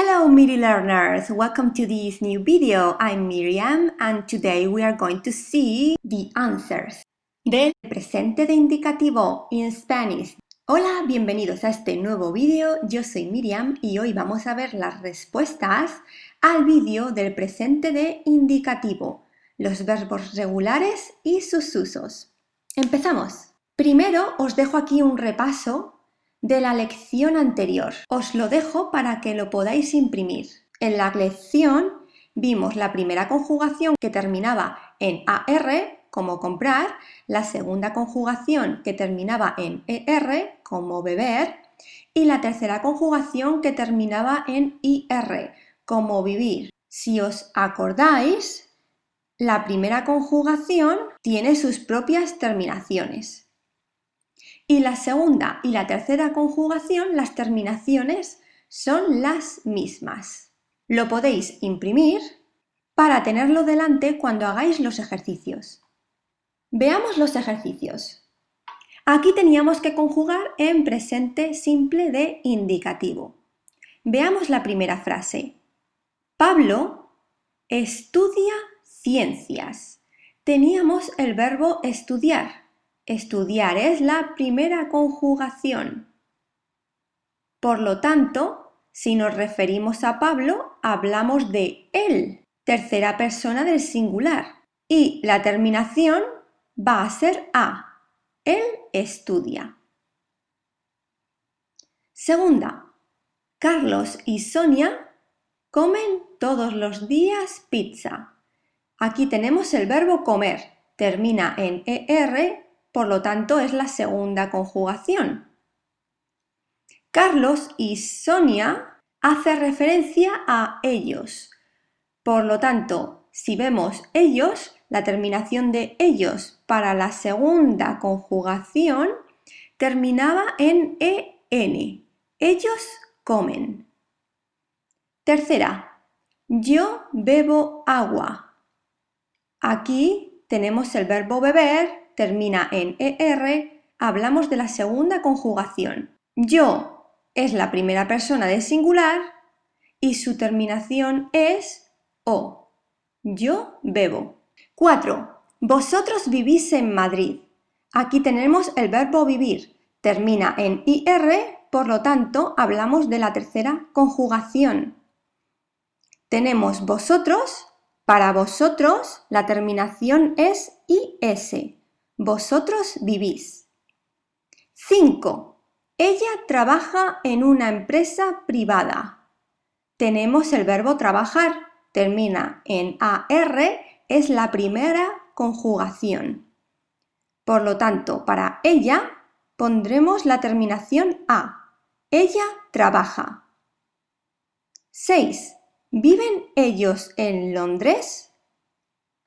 Hello Miri learners, welcome to this new video. I'm Miriam and today we are going to see the answers del presente de indicativo in Spanish. Hola, bienvenidos a este nuevo vídeo. Yo soy Miriam y hoy vamos a ver las respuestas al vídeo del presente de indicativo, los verbos regulares y sus usos. Empezamos. Primero os dejo aquí un repaso de la lección anterior. Os lo dejo para que lo podáis imprimir. En la lección vimos la primera conjugación que terminaba en AR, como comprar, la segunda conjugación que terminaba en ER, como beber, y la tercera conjugación que terminaba en IR, como vivir. Si os acordáis, la primera conjugación tiene sus propias terminaciones. Y la segunda y la tercera conjugación, las terminaciones son las mismas. Lo podéis imprimir para tenerlo delante cuando hagáis los ejercicios. Veamos los ejercicios. Aquí teníamos que conjugar en presente simple de indicativo. Veamos la primera frase. Pablo estudia ciencias. Teníamos el verbo estudiar. Estudiar es la primera conjugación. Por lo tanto, si nos referimos a Pablo, hablamos de él, tercera persona del singular. Y la terminación va a ser a. Él estudia. Segunda. Carlos y Sonia comen todos los días pizza. Aquí tenemos el verbo comer. Termina en ER. Por lo tanto, es la segunda conjugación. Carlos y Sonia hace referencia a ellos. Por lo tanto, si vemos ellos, la terminación de ellos para la segunda conjugación terminaba en EN. Ellos comen. Tercera, yo bebo agua. Aquí tenemos el verbo beber. Termina en ER, hablamos de la segunda conjugación. Yo es la primera persona del singular y su terminación es O. Yo bebo. 4. Vosotros vivís en Madrid. Aquí tenemos el verbo vivir. Termina en IR, por lo tanto, hablamos de la tercera conjugación. Tenemos vosotros. Para vosotros, la terminación es IS. Vosotros vivís. 5. Ella trabaja en una empresa privada. Tenemos el verbo trabajar. Termina en AR, es la primera conjugación. Por lo tanto, para ella pondremos la terminación A. Ella trabaja. 6. ¿Viven ellos en Londres?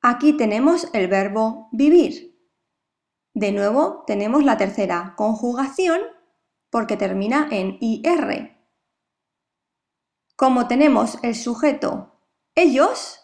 Aquí tenemos el verbo vivir. De nuevo, tenemos la tercera conjugación porque termina en IR. Como tenemos el sujeto ellos,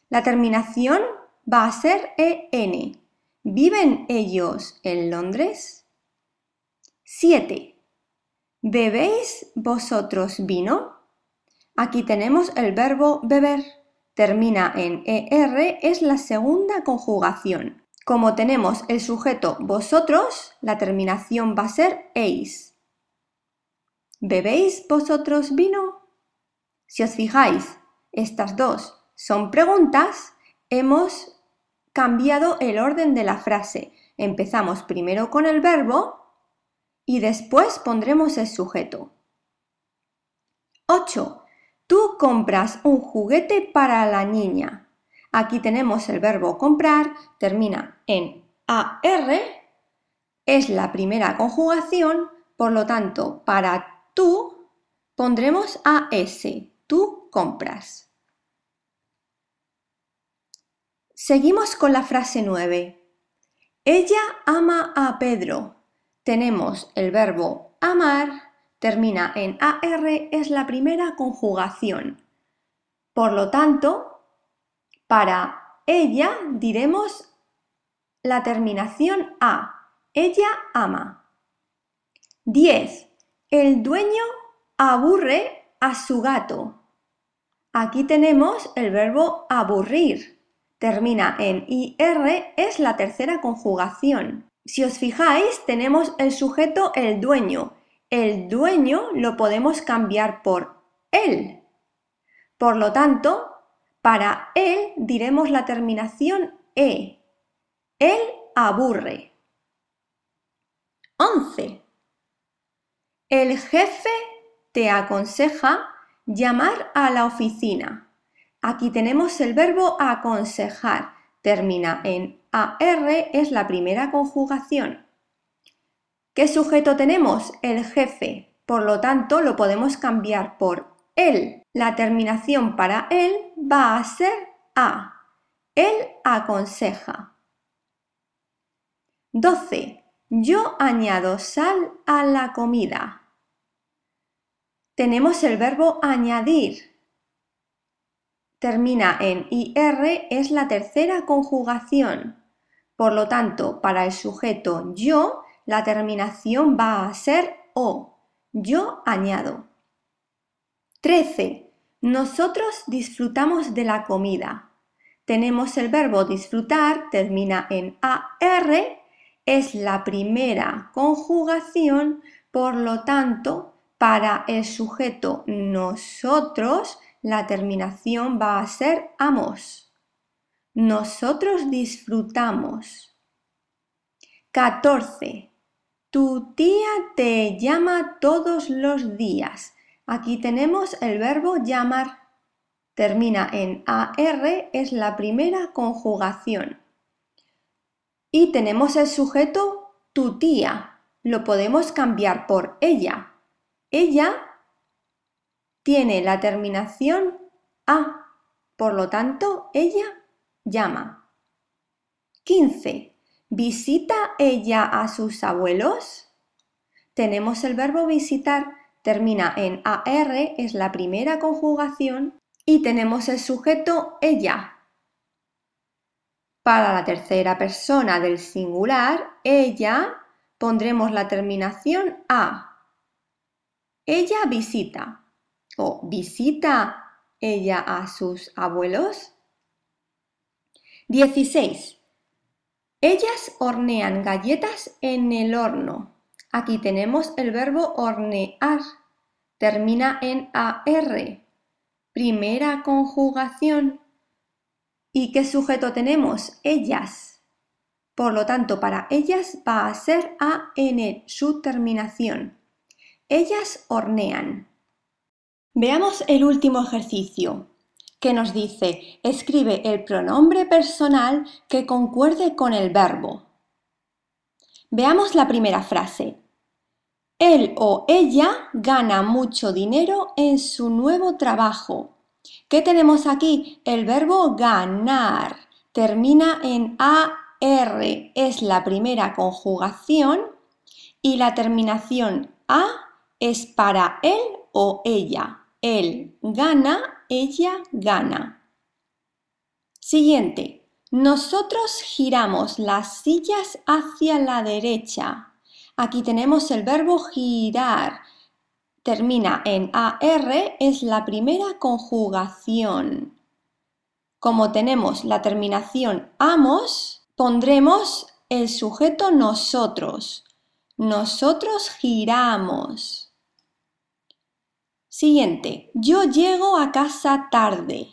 la terminación va a ser EN. ¿Viven ellos en Londres? 7. ¿Bebéis vosotros vino? Aquí tenemos el verbo beber. Termina en ER, es la segunda conjugación. Como tenemos el sujeto vosotros, la terminación va a ser eis. ¿Bebéis vosotros vino? Si os fijáis, estas dos son preguntas, hemos cambiado el orden de la frase. Empezamos primero con el verbo y después pondremos el sujeto. 8. Tú compras un juguete para la niña. Aquí tenemos el verbo comprar, termina en AR, es la primera conjugación, por lo tanto, para tú pondremos AS, tú compras. Seguimos con la frase 9. Ella ama a Pedro. Tenemos el verbo amar, termina en AR, es la primera conjugación. Por lo tanto, para ella diremos la terminación A. Ella ama. 10. El dueño aburre a su gato. Aquí tenemos el verbo aburrir. Termina en IR, es la tercera conjugación. Si os fijáis, tenemos el sujeto el dueño. El dueño lo podemos cambiar por él. Por lo tanto, para él diremos la terminación E. Él aburre. 11. El jefe te aconseja llamar a la oficina. Aquí tenemos el verbo aconsejar. Termina en AR, es la primera conjugación. ¿Qué sujeto tenemos? El jefe. Por lo tanto, lo podemos cambiar por él. La terminación para él va a ser A. Él aconseja. 12. Yo añado sal a la comida. Tenemos el verbo añadir. Termina en IR, es la tercera conjugación. Por lo tanto, para el sujeto yo, la terminación va a ser O. Yo añado. 13. Nosotros disfrutamos de la comida. Tenemos el verbo disfrutar, termina en AR, es la primera conjugación, por lo tanto, para el sujeto nosotros, la terminación va a ser amos. Nosotros disfrutamos. 14. Tu tía te llama todos los días. Aquí tenemos el verbo llamar. Termina en AR, es la primera conjugación. Y tenemos el sujeto tu tía. Lo podemos cambiar por ella. Ella tiene la terminación A. Por lo tanto, ella llama. 15. ¿Visita ella a sus abuelos? Tenemos el verbo visitar, termina en AR, es la primera conjugación, y tenemos el sujeto ella. Para la tercera persona del singular, ella, pondremos la terminación A. Ella visita. ¿O visita ella a sus abuelos? 16. Ellas hornean galletas en el horno. Aquí tenemos el verbo hornear. Termina en AR. Primera conjugación. ¿Y qué sujeto tenemos? Ellas. Por lo tanto, para ellas va a ser AN su terminación. Ellas hornean. Veamos el último ejercicio, que nos dice, escribe el pronombre personal que concuerde con el verbo. Veamos la primera frase. Él o ella gana mucho dinero en su nuevo trabajo. ¿Qué tenemos aquí? El verbo ganar. Termina en AR. Es la primera conjugación y la terminación A es para él o ella. Él gana, ella gana. Siguiente. Nosotros giramos las sillas hacia la derecha. Aquí tenemos el verbo girar. Termina en AR, es la primera conjugación. Como tenemos la terminación amos, pondremos el sujeto nosotros. Nosotros giramos. Siguiente. Yo llego a casa tarde.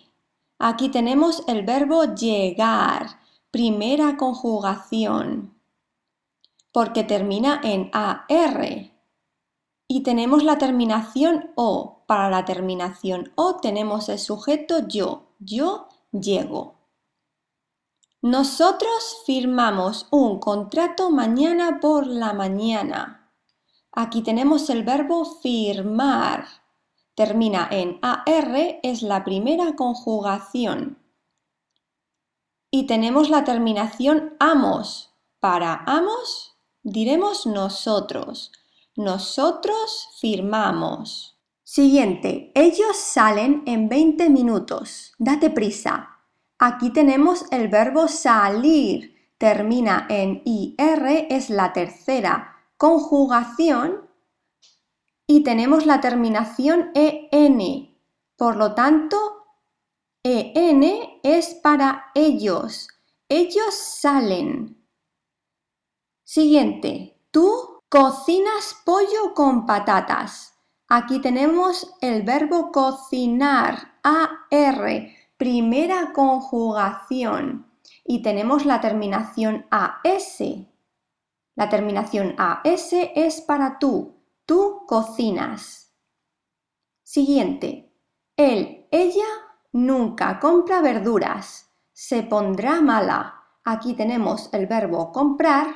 Aquí tenemos el verbo llegar, primera conjugación, porque termina en AR. Y tenemos la terminación O. Para la terminación O tenemos el sujeto yo. Yo llego. Nosotros firmamos un contrato mañana por la mañana. Aquí tenemos el verbo firmar. Termina en AR, es la primera conjugación. Y tenemos la terminación amos. Para amos diremos nosotros. Nosotros firmamos. Siguiente. Ellos salen en 20 minutos. Date prisa. Aquí tenemos el verbo salir. Termina en IR, es la tercera conjugación. y tenemos la terminación EN. Por lo tanto, EN es para ellos. Ellos salen. Siguiente. Tú cocinas pollo con patatas. Aquí tenemos el verbo cocinar, AR, primera conjugación. Y tenemos la terminación AS. La terminación AS es para tú. Tú cocinas. Siguiente. Él, ella nunca compra verduras. Se pondrá mala. Aquí tenemos el verbo comprar.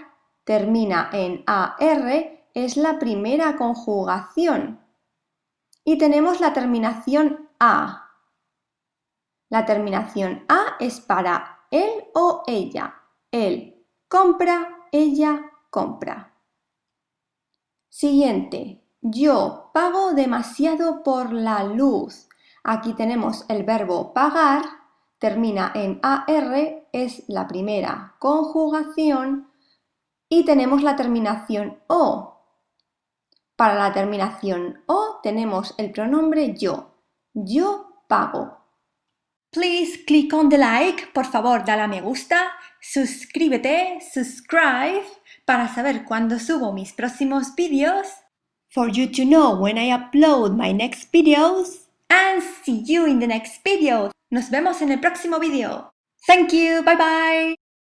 Termina en AR. Es la primera conjugación. Y tenemos la terminación A. La terminación A es para él o ella. Él compra, ella compra. Siguiente. Yo pago demasiado por la luz. Aquí tenemos el verbo pagar. Termina en AR, es la primera conjugación. Y tenemos la terminación O. Para la terminación O tenemos el pronombre yo. Yo pago. Please click on the like. Por favor, dale a me gusta. Suscríbete, subscribe, para saber cuándo subo mis próximos vídeos. For you to know when I upload my next videos. And see you in the next video. Nos vemos en el próximo video. Thank you. Bye bye.